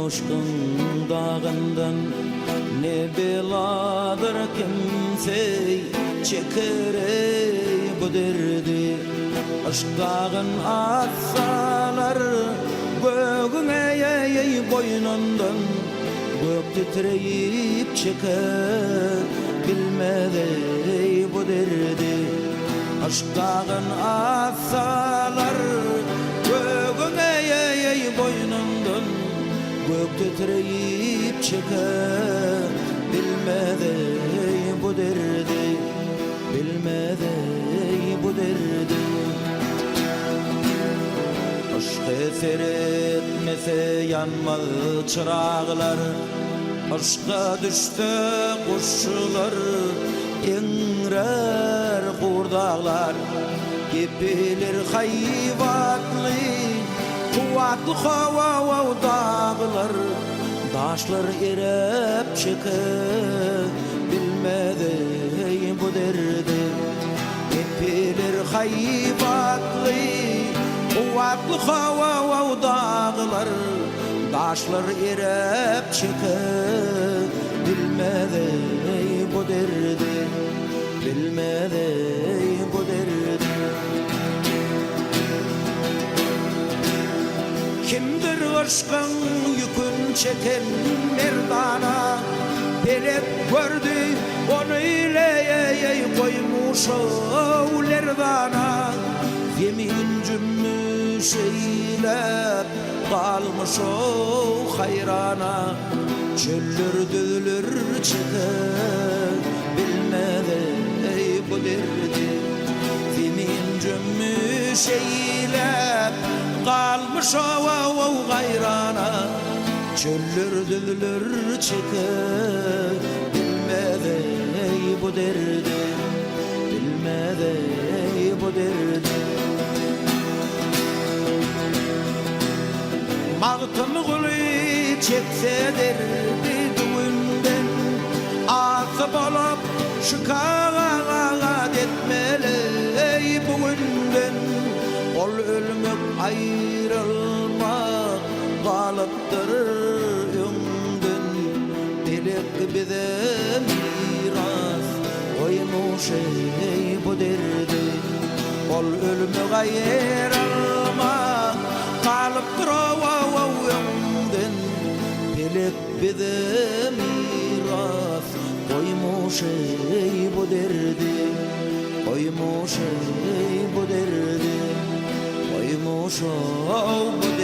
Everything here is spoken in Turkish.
aşkın dağından ne beladır kimsey çekerey bu derdi. Aşk dağın atsalar göğüne boynundan gök titreyip çeker bilmedey bu derdi. Aşk dağın atsalar göğüne boynundan gök titreyip çeker bilmedey bu derdi. Bilmedey bu derdi. Aşk eser etmese yanmaz çırağlar, aşka düştü kuşlar, ingrer kurdağlar, gepilir hayvatlı, kuvvetli hava dağlar, daşlar erep çeker, bilmedey bu derdi. Gepilir hayvatlı, kuvvetli hava dağlar, daşlar erep çeker, bilmedey bu derdi. Bilmedey bu derdi. Kimdir aşkın yükün çeken merdana, belep gördü onu ile koymuş oğlerdana. Yemin cümmüş eylep kalmış o hayrana, çöllür dölür çeker, bilmedey bu derdi. Yemin cümmüş eylep kalmış o hayrana, çöllür dölür çeker, bilmedey bu derdi. Bilmedey bu derdi. Mağtın gülü çekse derdi düğünden, asıp olup şikagat etmeli bugünden. Ol ölmek ayrılmak kalıptır önden, dilek bize miras koymuş bu derdi. Ol ölmek ayrılmak kalıptır önden, dilek bize miras koymuş bu derdi. Koymuş bu derdi. Koymuş bu derdi.